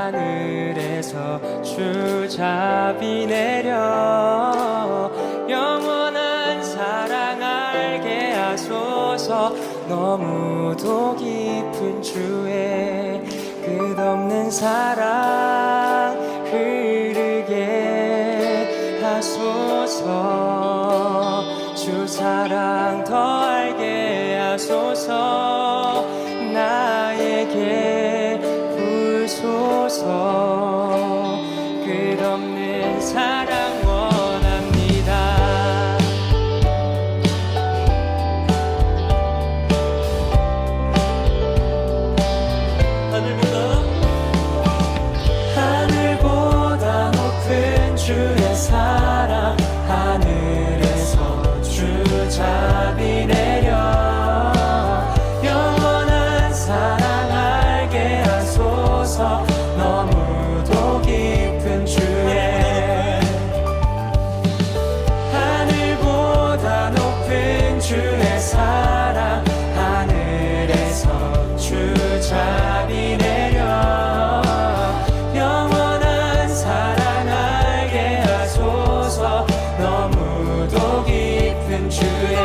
하늘에서 주자비 내려 영원한 사랑 알게 하소서. 너무도 깊은 주의 끝없는 사랑 흐르게 하소서. 주 사랑 더 알게 하소서. 나에게 부소서. 끝없는 사랑 원합니다. 하늘보다 높은 주의 사랑 하늘에서 주자비 내려 영원한 사랑 알게 하소서. 너무도 깊은 주의 하늘보다 높은 주의 사랑 하늘에서 주자비 내려 영원한 사랑 알게 하소서. 너무도 깊은 주의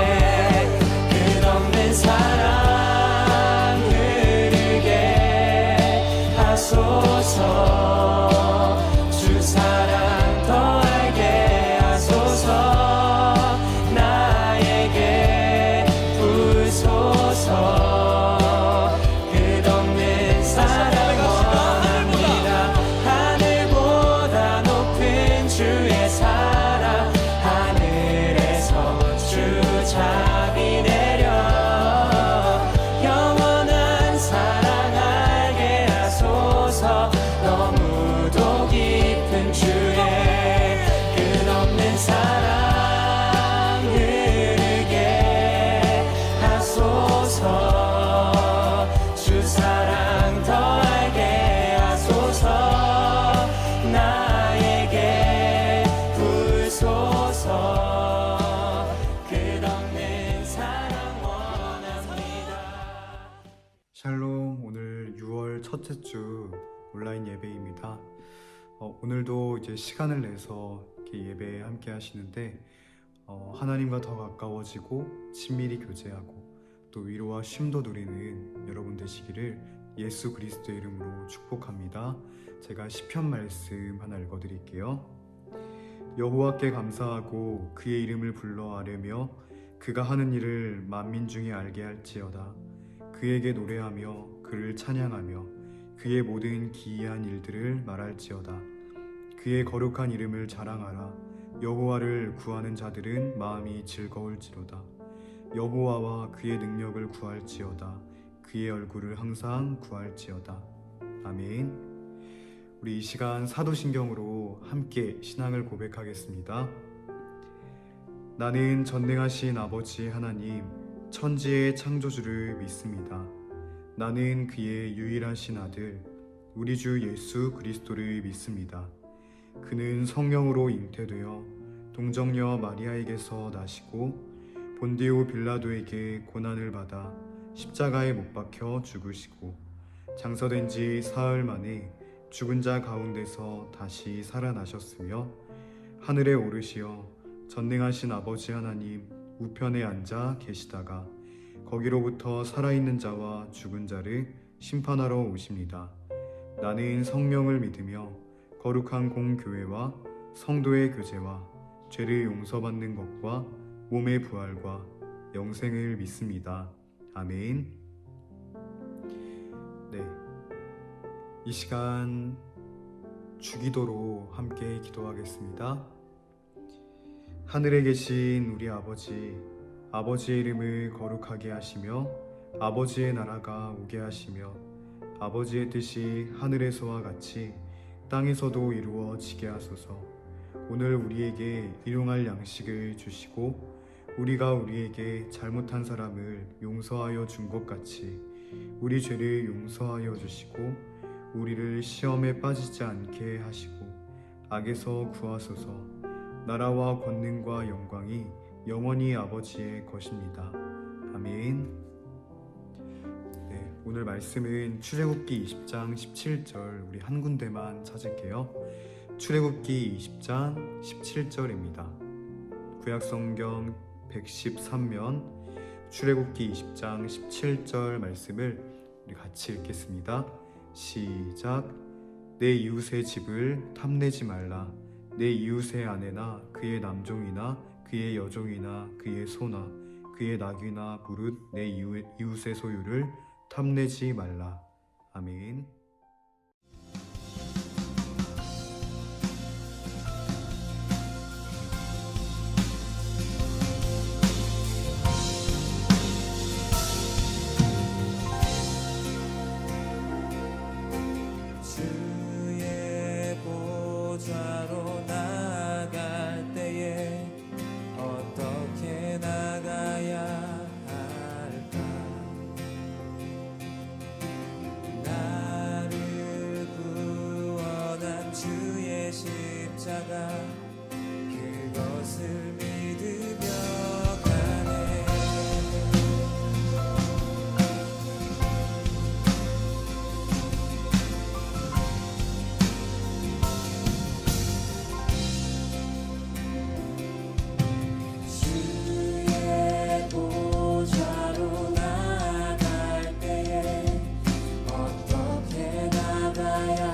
끝없는 사랑 흐르게 하소서. 주 사랑 더 알게 하소서. 나에게 부소서. 끝없는 사랑 원합니다. 하늘보다 높은 주의 사랑 하늘에서 주자비 내려 영원한 사랑 알게 하소서. 너무도 깊은 주의 끝없는 사랑 흐르게 하소서. 주 사랑 더 알게 하소서. 나에게 부소서. 끝없는 사랑 원합니다. 샬롬, 오늘 6월 첫째 주 온라인 예배입니다. 오늘도 이제 시간을 내서 이렇게 예배에 함께 하시는데 하나님과 더 가까워지고 친밀히 교제하고 또 위로와 쉼도 누리는 여러분 되시기를 예수 그리스도의 이름으로 축복합니다. 제가 시편 말씀 하나 읽어드릴게요. 여호와께 감사하고 그의 이름을 불러 아뢰며 그가 하는 일을 만민 중에 알게 할지어다. 그에게 노래하며 그를 찬양하며 그의 모든 기이한 일들을 말할지어다. 그의 거룩한 이름을 자랑하라. 여호와를 구하는 자들은 마음이 즐거울지로다. 여호와와 그의 능력을 구할지어다. 그의 얼굴을 항상 구할지어다. 아멘. 우리 이 시간 사도신경으로 함께 신앙을 고백하겠습니다. 나는 전능하신 아버지 하나님 천지의 창조주를 믿습니다. 나는 그의 유일하신 아들 우리 주 예수 그리스도를 믿습니다. 그는 성령으로 잉태되어 동정녀 마리아에게서 나시고 본디오 빌라도에게 고난을 받아 십자가에 못 박혀 죽으시고 장사된 지 사흘 만에 죽은 자 가운데서 다시 살아나셨으며 하늘에 오르시어 전능하신 아버지 하나님 우편에 앉아 계시다가 거기로부터 살아있는 자와 죽은 자를 심판하러 오십니다. 나는 성령을 믿으며 거룩한 공교회와 성도의 교제와 죄를 용서받는 것과 몸의 부활과 영생을 믿습니다. 아멘. 네, 이 시간 주기도로 함께 기도하겠습니다. 하늘에 계신 우리 아버지, 아버지의 이름을 거룩하게 하시며 아버지의 나라가 오게 하시며 아버지의 뜻이 하늘에서와 같이 땅에서도 이루어지게 하소서. 오늘 우리에게 일용할 양식을 주시고 우리가 우리에게 잘못한 사람을 용서하여 준 것 같이 우리 죄를 용서하여 주시고 우리를 시험에 빠지지 않게 하시고 악에서 구하소서. 나라와 권능과 영광이 영원히 아버지의 것입니다. 아멘. 네, 오늘 말씀은 출애굽기 20장 17절 우리 한 군데만 찾을게요. 출애굽기 20장 17절입니다. 구약성경 113면 출애굽기 20장 17절 말씀을 우리 같이 읽겠습니다. 시작. 내 이웃의 집을 탐내지 말라. 내 이웃의 아내나 그의 남종이나 그의 여종이나 그의 소나 그의 낙이나 무릇 내 이웃의 소유를 탐내지 말라. 아멘. 주의 보좌로 나갈 때에 어떻게 나가야 할까? 나를 구원한 주의 십자가 그것을 믿으며 가네. 주의 보좌로 나갈 때에 어떻게 나가야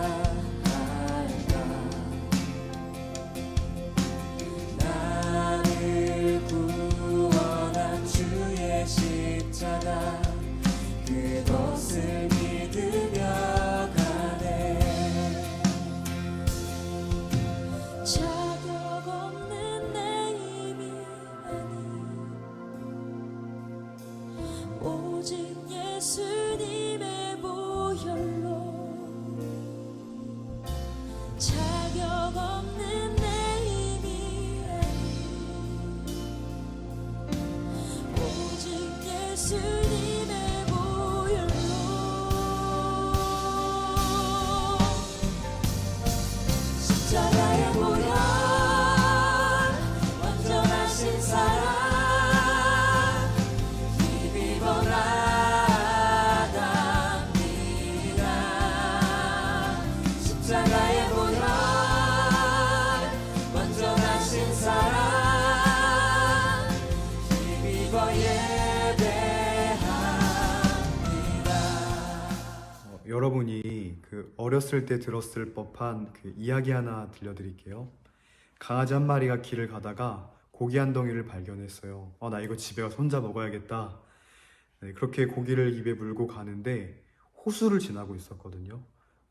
할까? 나를 구원한 주의 십자가 그것을 믿으며 가네. 자격 없는 내 힘이 아니 오직 예수님의 보혈로 자격 없는 내 힘이 아니 오직 예수님의 보혈로 십자가의 보혈 완전하신 사랑 힘입어 나갑니다. 십자가의 보혈 완전하신 사랑 힘입어 예배합니다. 여러분이 그 어렸을 때 들었을 법한 그 이야기 하나 들려드릴게요. 강아지 한 마리가 길을 가다가 고기 한 덩이를 발견했어요. 나 이거 집에 가서 혼자 먹어야겠다. 네, 그렇게 고기를 입에 물고 가는데 호수를 지나고 있었거든요.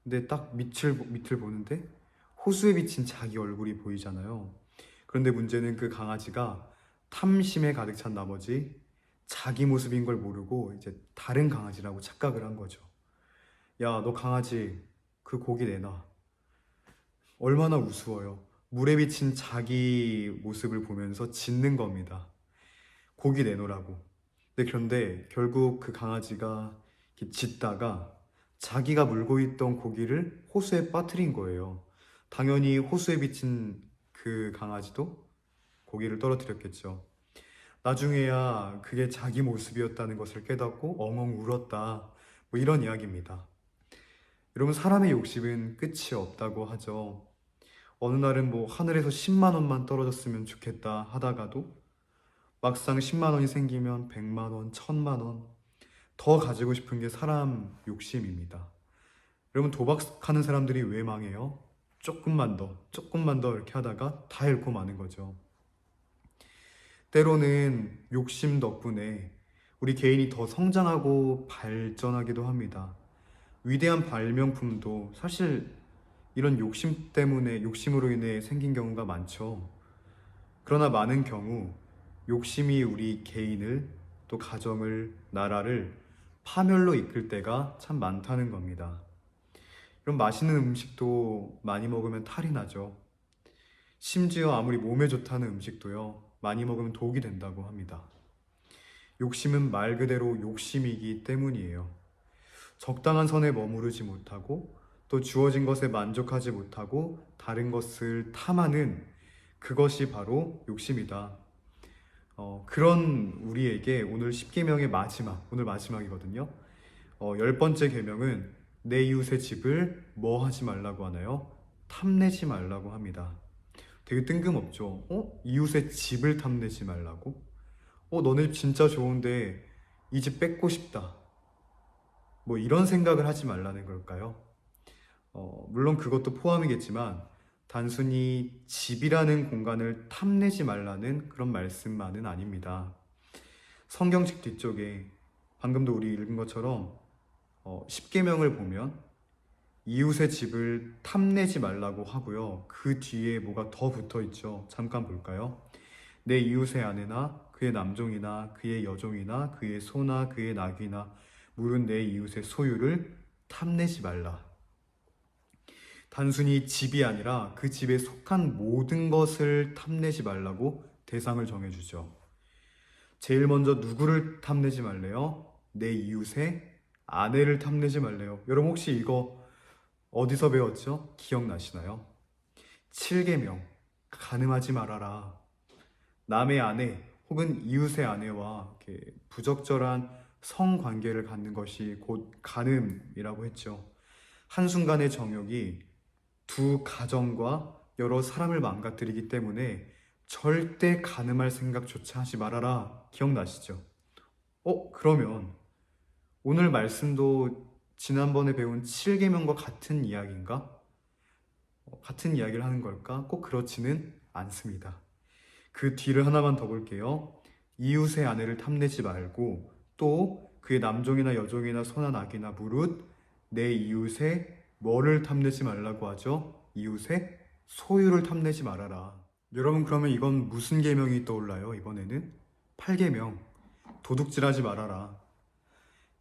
근데 딱 밑을 보는데 호수에 비친 자기 얼굴이 보이잖아요. 그런데 문제는 그 강아지가 탐심에 가득 찬 나머지 자기 모습인 걸 모르고 이제 다른 강아지라고 착각을 한 거죠. 야, 너 강아지 그 고기 내놔. 얼마나 우스워요. 물에 비친 자기 모습을 보면서 짖는 겁니다. 고기 내놓으라고. 그런데 결국 그 강아지가 이렇게 짖다가 자기가 물고 있던 고기를 호수에 빠뜨린 거예요. 당연히 호수에 비친 그 강아지도 고기를 떨어뜨렸겠죠. 나중에야 그게 자기 모습이었다는 것을 깨닫고 엉엉 울었다. 뭐 이런 이야기입니다. 여러분, 사람의 욕심은 끝이 없다고 하죠. 어느 날은 뭐 하늘에서 10만 원만 떨어졌으면 좋겠다 하다가도 막상 10만 원이 생기면 100만 원, 1000만 원 더 가지고 싶은 게 사람 욕심입니다. 여러분, 도박하는 사람들이 왜 망해요? 조금만 더 이렇게 하다가 다 잃고 마는 거죠. 때로는 욕심 덕분에 우리 개인이 더 성장하고 발전하기도 합니다. 위대한 발명품도 사실 이런 욕심으로 인해 생긴 경우가 많죠. 그러나 많은 경우 욕심이 우리 개인을, 또 가정을, 나라를 파멸로 이끌 때가 참 많다는 겁니다. 이런 맛있는 음식도 많이 먹으면 탈이 나죠. 심지어 아무리 몸에 좋다는 음식도요, 많이 먹으면 독이 된다고 합니다. 욕심은 말 그대로 욕심이기 때문이에요. 적당한 선에 머무르지 못하고 또 주어진 것에 만족하지 못하고 다른 것을 탐하는 그것이 바로 욕심이다. 그런 우리에게 오늘 십계명의 오늘 마지막이거든요. 열 번째 계명은 내 이웃의 집을 뭐 하지 말라고 하나요? 탐내지 말라고 합니다. 되게 뜬금없죠. 이웃의 집을 탐내지 말라고? 너네 집 진짜 좋은데 이 집 뺏고 싶다. 뭐 이런 생각을 하지 말라는 걸까요? 물론 그것도 포함이겠지만 단순히 집이라는 공간을 탐내지 말라는 그런 말씀만은 아닙니다. 성경책 뒤쪽에 방금도 우리 읽은 것처럼 10계명을 보면 이웃의 집을 탐내지 말라고 하고요. 그 뒤에 뭐가 더 붙어 있죠. 잠깐 볼까요? 내 이웃의 아내나 그의 남종이나 그의 여종이나 그의 소나 그의 낙이나 물은 내 이웃의 소유를 탐내지 말라. 단순히 집이 아니라 그 집에 속한 모든 것을 탐내지 말라고 대상을 정해주죠. 제일 먼저 누구를 탐내지 말래요? 내 이웃의 아내를 탐내지 말래요. 여러분 혹시 이거 어디서 배웠죠? 기억나시나요? 7계명 간음하지 말아라. 남의 아내 혹은 이웃의 아내와 이렇게 부적절한 성관계를 갖는 것이 곧 간음이라고 했죠. 한순간의 정욕이 두 가정과 여러 사람을 망가뜨리기 때문에 절대 간음할 생각조차 하지 말아라. 기억나시죠? 그러면 오늘 말씀도 지난번에 배운 7계명과 같은 이야기인가? 같은 이야기를 하는 걸까? 꼭 그렇지는 않습니다. 그 뒤를 하나만 더 볼게요. 이웃의 아내를 탐내지 말고 또 그의 남종이나 여종이나 소나 낙이나 무릇 내 이웃의 뭐를 탐내지 말라고 하죠? 이웃의 소유를 탐내지 말아라. 여러분 그러면 이건 무슨 계명이 떠올라요? 이번에는 8계명 도둑질하지 말아라.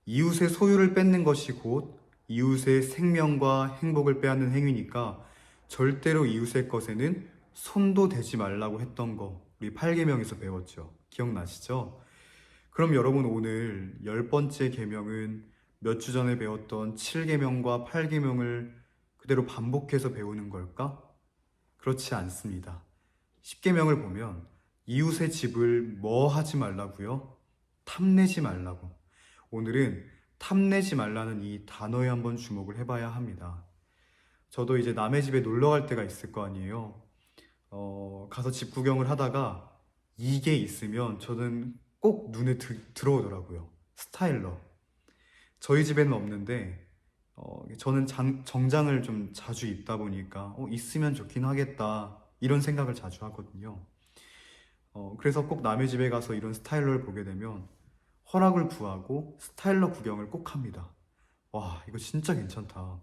이웃의 소유를 뺏는 것이 곧 이웃의 생명과 행복을 빼앗는 행위니까 절대로 이웃의 것에는 손도 대지 말라고 했던 거 우리 8계명에서 배웠죠. 기억나시죠? 그럼 여러분 오늘 10번째 계명은 몇 주 전에 배웠던 7계명과 8계명을 그대로 반복해서 배우는 걸까? 그렇지 않습니다. 10계명을 보면 이웃의 집을 뭐 하지 말라고요? 탐내지 말라고. 오늘은 탐내지 말라는 이 단어에 한번 주목을 해봐야 합니다. 저도 이제 남의 집에 놀러 갈 때가 있을 거 아니에요. 가서 집 구경을 하다가 이게 있으면 저는 꼭 눈에 들어오더라고요. 스타일러. 저희 집에는 없는데 저는 정장을 좀 자주 입다 보니까 있으면 좋긴 하겠다 이런 생각을 자주 하거든요. 그래서 꼭 남의 집에 가서 이런 스타일러를 보게 되면 허락을 구하고 스타일러 구경을 꼭 합니다. 와, 이거 진짜 괜찮다.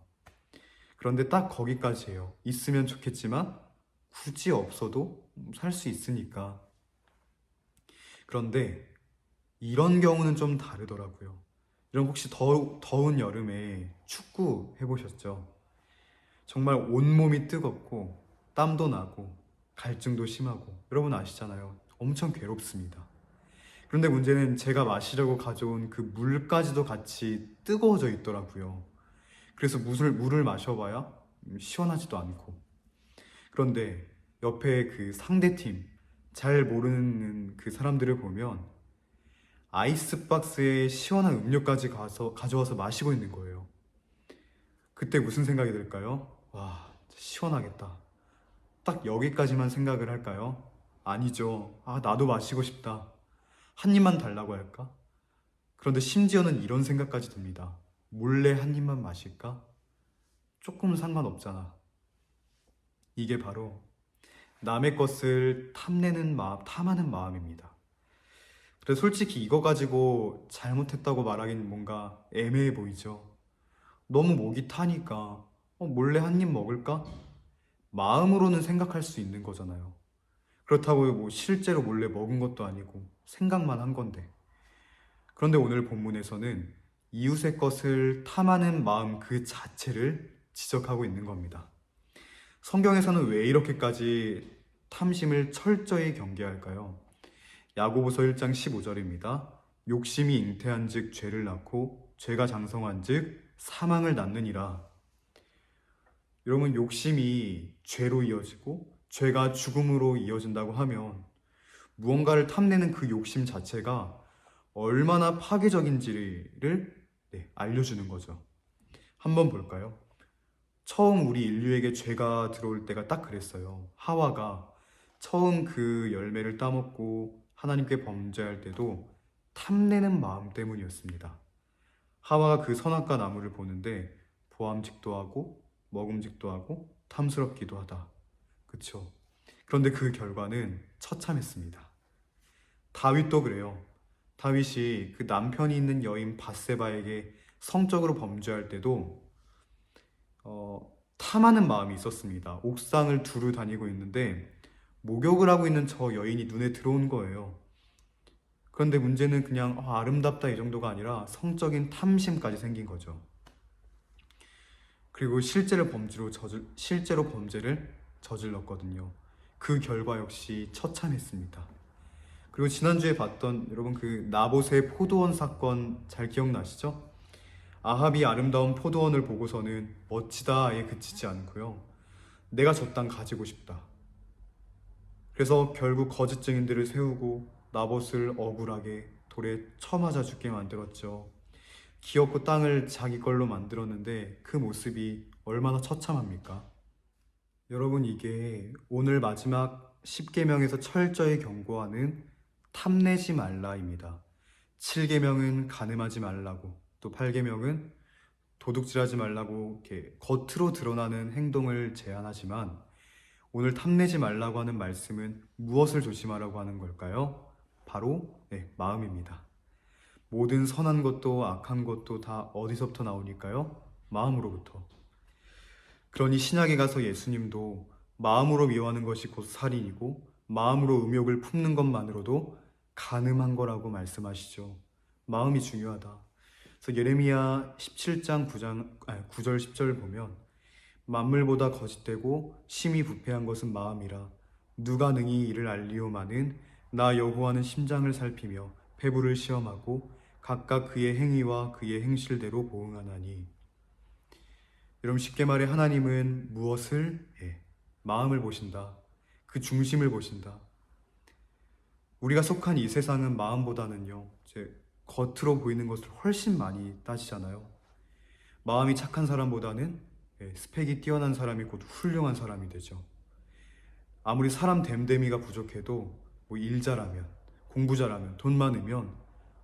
그런데 딱 거기까지예요. 있으면 좋겠지만 굳이 없어도 살 수 있으니까. 그런데 이런 경우는 좀 다르더라고요. 여러분 혹시 더운 여름에 축구 해보셨죠? 정말 온몸이 뜨겁고 땀도 나고 갈증도 심하고 여러분 아시잖아요. 엄청 괴롭습니다. 그런데 문제는 제가 마시려고 가져온 그 물까지도 같이 뜨거워져 있더라고요. 그래서 물을 마셔봐야 시원하지도 않고. 그런데 옆에 그 상대팀 잘 모르는 그 사람들을 보면 아이스박스에 시원한 음료까지 가져와서 마시고 있는 거예요. 그때 무슨 생각이 들까요? 와, 시원하겠다. 딱 여기까지만 생각을 할까요? 아니죠. 나도 마시고 싶다. 한 입만 달라고 할까? 그런데 심지어는 이런 생각까지 듭니다. 몰래 한 입만 마실까? 조금 상관없잖아. 이게 바로 남의 것을 탐내는 마음, 탐하는 마음입니다. 그래서 솔직히 이거 가지고 잘못했다고 말하기는 뭔가 애매해 보이죠. 너무 목이 타니까 몰래 한 입 먹을까? 마음으로는 생각할 수 있는 거잖아요. 그렇다고 뭐 실제로 몰래 먹은 것도 아니고 생각만 한 건데. 그런데 오늘 본문에서는 이웃의 것을 탐하는 마음 그 자체를 지적하고 있는 겁니다. 성경에서는 왜 이렇게까지 탐심을 철저히 경계할까요? 야고보서 1장 15절입니다. 욕심이 잉태한 즉 죄를 낳고 죄가 장성한 즉 사망을 낳느니라. 여러분 욕심이 죄로 이어지고 죄가 죽음으로 이어진다고 하면 무언가를 탐내는 그 욕심 자체가 얼마나 파괴적인지를 알려주는 거죠. 한번 볼까요? 처음 우리 인류에게 죄가 들어올 때가 딱 그랬어요. 하와가 처음 그 열매를 따먹고 하나님께 범죄할 때도 탐내는 마음 때문이었습니다. 하와가 그 선악과 나무를 보는데 보암직도 하고 먹음직도 하고 탐스럽기도 하다. 그쵸? 그런데 그 결과는 처참했습니다. 다윗도 그래요. 다윗이 그 남편이 있는 여인 밧세바에게 성적으로 범죄할 때도 탐하는 마음이 있었습니다. 옥상을 두루 다니고 있는데 목욕을 하고 있는 저 여인이 눈에 들어온 거예요. 그런데 문제는 그냥 아름답다 이 정도가 아니라 성적인 탐심까지 생긴 거죠. 그리고 실제로 범죄를 저질렀거든요. 그 결과 역시 처참했습니다. 그리고 지난주에 봤던 여러분 그 나봇의 포도원 사건 잘 기억나시죠? 아합이 아름다운 포도원을 보고서는 멋지다에 그치지 않고요. 내가 저 땅 가지고 싶다. 그래서 결국 거짓 증인들을 세우고 나봇을 억울하게 돌에 쳐맞아 죽게 만들었죠. 기업고 땅을 자기 걸로 만들었는데 그 모습이 얼마나 처참합니까? 여러분 이게 오늘 마지막 10계명에서 철저히 경고하는 탐내지 말라입니다. 7계명은 간음하지 말라고, 또 8계명은 도둑질하지 말라고 이렇게 겉으로 드러나는 행동을 제한하지만 오늘 탐내지 말라고 하는 말씀은 무엇을 조심하라고 하는 걸까요? 바로 마음입니다. 모든 선한 것도 악한 것도 다 어디서부터 나오니까요? 마음으로부터. 그러니 신약에 가서 예수님도 마음으로 미워하는 것이 곧 살인이고 마음으로 음욕을 품는 것만으로도 간음한 거라고 말씀하시죠. 마음이 중요하다. 그래서 예레미야 17장 9절 10절 보면 만물보다 거짓되고 심히 부패한 것은 마음이라 누가 능히 이를 알리오마는 나 여호와는 심장을 살피며 배부를 시험하고 각각 그의 행위와 그의 행실대로 보응하나니. 여러분 쉽게 말해 하나님은 무엇을? 마음을 보신다. 그 중심을 보신다. 우리가 속한 이 세상은 마음보다는요 겉으로 보이는 것을 훨씬 많이 따지잖아요. 마음이 착한 사람보다는 스펙이 뛰어난 사람이 곧 훌륭한 사람이 되죠. 아무리 사람 됨됨이가 부족해도 일 잘하면, 공부 잘하면, 돈 많으면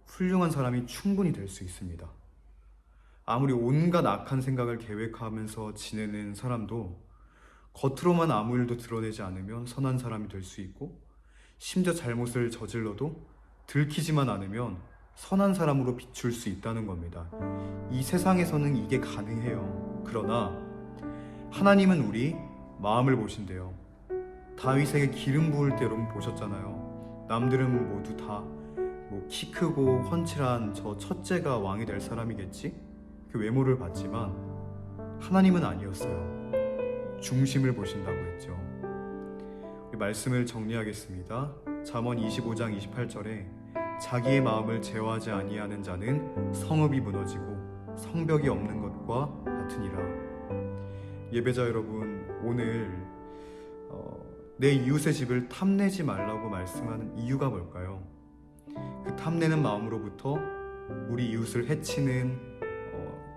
훌륭한 사람이 충분히 될 수 있습니다. 아무리 온갖 악한 생각을 계획하면서 지내는 사람도 겉으로만 아무 일도 드러내지 않으면 선한 사람이 될 수 있고, 심지어 잘못을 저질러도 들키지만 않으면 선한 사람으로 비출 수 있다는 겁니다. 이 세상에서는 이게 가능해요. 그러나 하나님은 우리 마음을 보신대요. 다윗에게 기름 부을 때 여러분 보셨잖아요. 남들은 모두 다 키 크고 훤칠한 저 첫째가 왕이 될 사람이겠지? 그 외모를 봤지만 하나님은 아니었어요. 중심을 보신다고 했죠. 우리 말씀을 정리하겠습니다. 잠언 25장 28절에 자기의 마음을 제어하지 아니하는 자는 성읍이 무너지고 성벽이 없는 것과 같으니라. 예배자 여러분, 오늘 내 이웃의 집을 탐내지 말라고 말씀하는 이유가 뭘까요? 그 탐내는 마음으로부터 우리 이웃을 해치는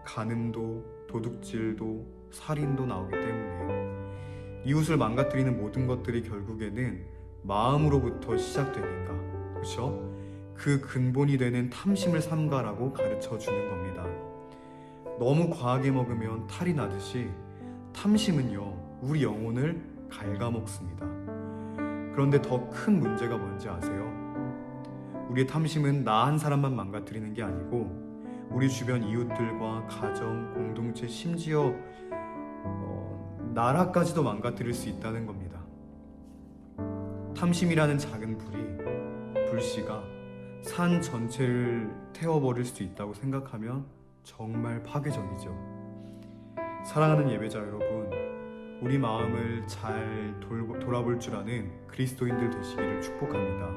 간음도 도둑질도 살인도 나오기 때문에 이웃을 망가뜨리는 모든 것들이 결국에는 마음으로부터 시작되니까, 그렇죠? 그 근본이 되는 탐심을 삼가라고 가르쳐 주는 겁니다. 너무 과하게 먹으면 탈이 나듯이 탐심은요 우리 영혼을 갉아먹습니다. 그런데 더 큰 문제가 뭔지 아세요? 우리의 탐심은 나 한 사람만 망가뜨리는 게 아니고 우리 주변 이웃들과 가정, 공동체, 심지어 나라까지도 망가뜨릴 수 있다는 겁니다. 탐심이라는 작은 불씨가 산 전체를 태워버릴 수 있다고 생각하면 정말 파괴적이죠. 사랑하는 예배자 여러분, 우리 마음을 잘 돌아볼 줄 아는 그리스도인들 되시기를 축복합니다.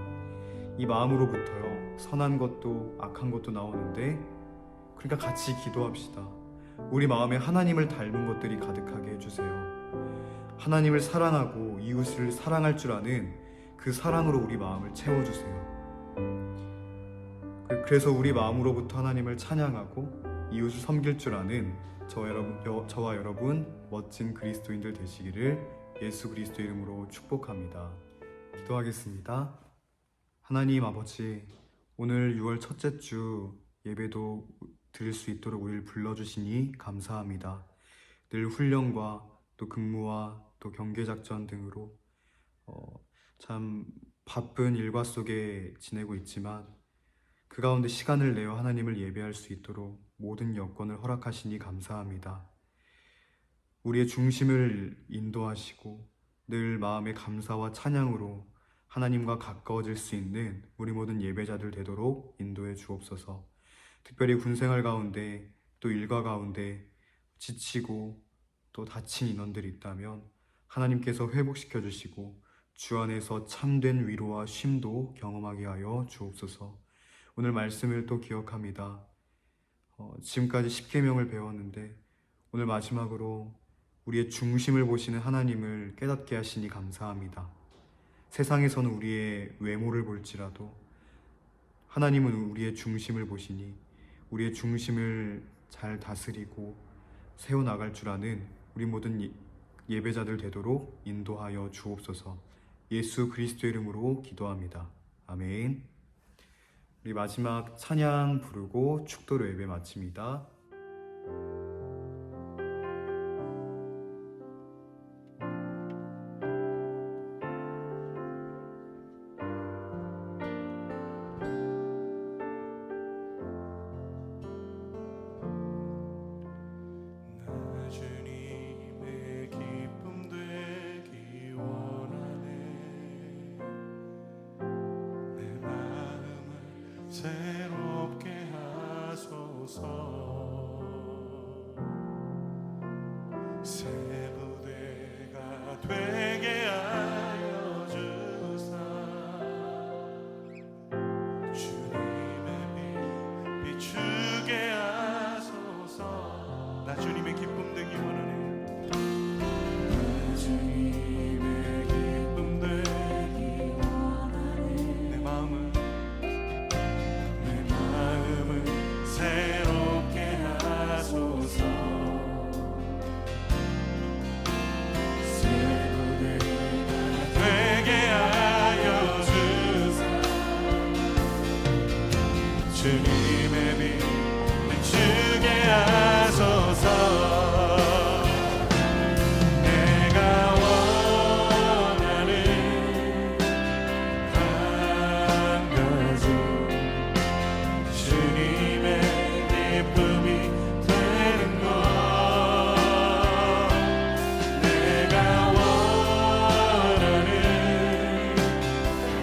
이 마음으로부터요 선한 것도 악한 것도 나오는데, 그러니까 같이 기도합시다. 우리 마음에 하나님을 닮은 것들이 가득하게 해주세요. 하나님을 사랑하고 이웃을 사랑할 줄 아는 그 사랑으로 우리 마음을 채워주세요. 그래서 우리 마음으로부터 하나님을 찬양하고 이웃을 섬길 줄 아는 저와 여러분 멋진 그리스도인들 되시기를 예수 그리스도 이름으로 축복합니다. 기도하겠습니다. 하나님 아버지, 오늘 6월 첫째 주 예배도 드릴 수 있도록 우리를 불러주시니 감사합니다. 늘 훈련과 또 근무와 또 경계작전 등으로 참 바쁜 일과 속에 지내고 있지만 그 가운데 시간을 내어 하나님을 예배할 수 있도록 모든 여건을 허락하시니 감사합니다. 우리의 중심을 인도하시고 늘 마음의 감사와 찬양으로 하나님과 가까워질 수 있는 우리 모든 예배자들 되도록 인도해 주옵소서. 특별히 군생활 가운데 또 일과 가운데 지치고 또 다친 인원들이 있다면 하나님께서 회복시켜 주시고 주 안에서 참된 위로와 쉼도 경험하게 하여 주옵소서. 오늘 말씀을 또 기억합니다. 지금까지 10계명을 배웠는데 오늘 마지막으로 우리의 중심을 보시는 하나님을 깨닫게 하시니 감사합니다. 세상에서는 우리의 외모를 볼지라도 하나님은 우리의 중심을 보시니 우리의 중심을 잘 다스리고 세워나갈 줄 아는 우리 모든 예배자들 되도록 인도하여 주옵소서. 예수 그리스도 이름으로 기도합니다. 아멘. 우리 마지막 찬양 부르고 축도로 예배 마칩니다. 나 주님의 기쁨 되기 원하네. 내 마음을 새롭게 하소서. 새 부대가 되게 하여 주사. 주님의 빛 비추게 하소서. 나 주님의 기쁨 되기 원하네. 나 주님의 기쁨 되기 원하네. 내 마음을 새롭게 하소서. 새 부대가 되게 하여 주사. 주님의 빛 비추게 하소서. 내가 원하는 한 가지 주님의 기쁨이 되는 것. 내가 원하는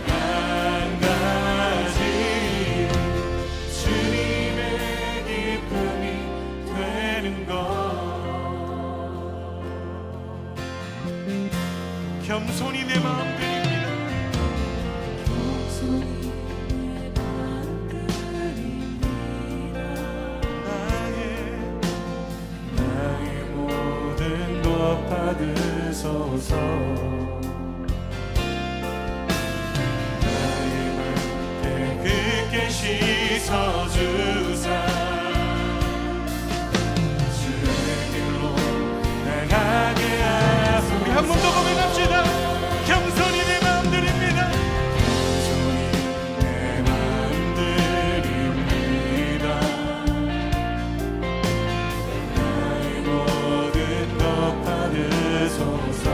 한 가지 주님의 기쁨이 되는 것. 겸손히 내 마음 드립니다. 나의 모든 것 받으소서. 나의 말 깨끗게 씻어주사. 주의 길로 나가게 하소서. 우리 한 번 더 고백합시다. 겸손히 내 마음 드립니다. 겸손히 내 마음 드립니다. 나의 모든 것 받으소서.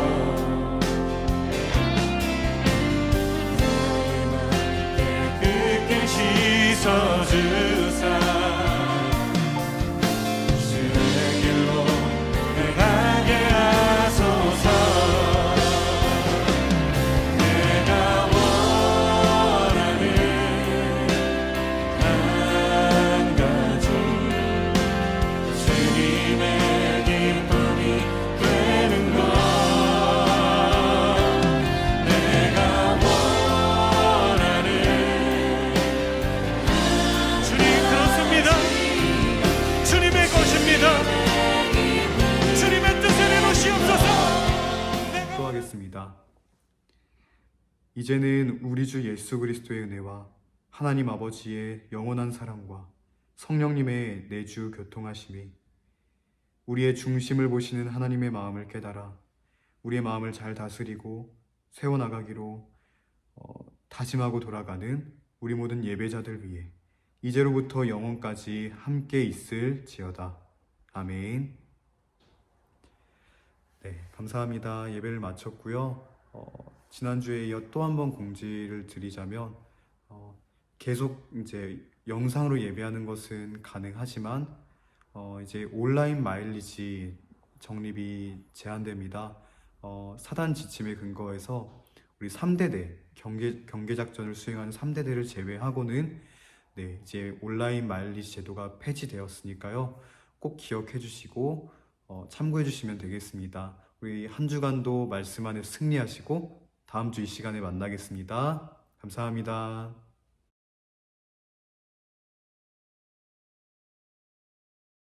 나의 말 깨끗게 씻어주사. 주의 길로 나가게 하소서. 내가 원하는 한 가지 주님의 기쁨이 되는 것. 내가 원하는 주님 그렇습니다. 주님의 것입니다. 주님의 뜻을 이루시옵소서. 기도하겠습니다. 이제는 우리 주 예수 그리스도의 은혜와 하나님 아버지의 영원한 사랑과 성령님의 내주 교통하심이 우리의 중심을 보시는 하나님의 마음을 깨달아 우리의 마음을 잘 다스리고 세워나가기로 다짐하고 돌아가는 우리 모든 예배자들 위해 이제로부터 영원까지 함께 있을지어다. 아멘. 네, 감사합니다. 예배를 마쳤고요. 지난주에 이어 또 한 번 공지를 드리자면 계속 이제 영상으로 예배하는 것은 가능하지만 이제 온라인 마일리지 적립이 제한됩니다. 사단 지침에 근거해서 우리 3대대 경계 작전을 수행하는 3대대를 제외하고는 네, 이제 온라인 마일리지 제도가 폐지되었으니까요. 꼭 기억해 주시고 참고해 주시면 되겠습니다. 우리 한 주간도 말씀 안에 승리하시고 다음 주 이 시간에 만나겠습니다. 감사합니다.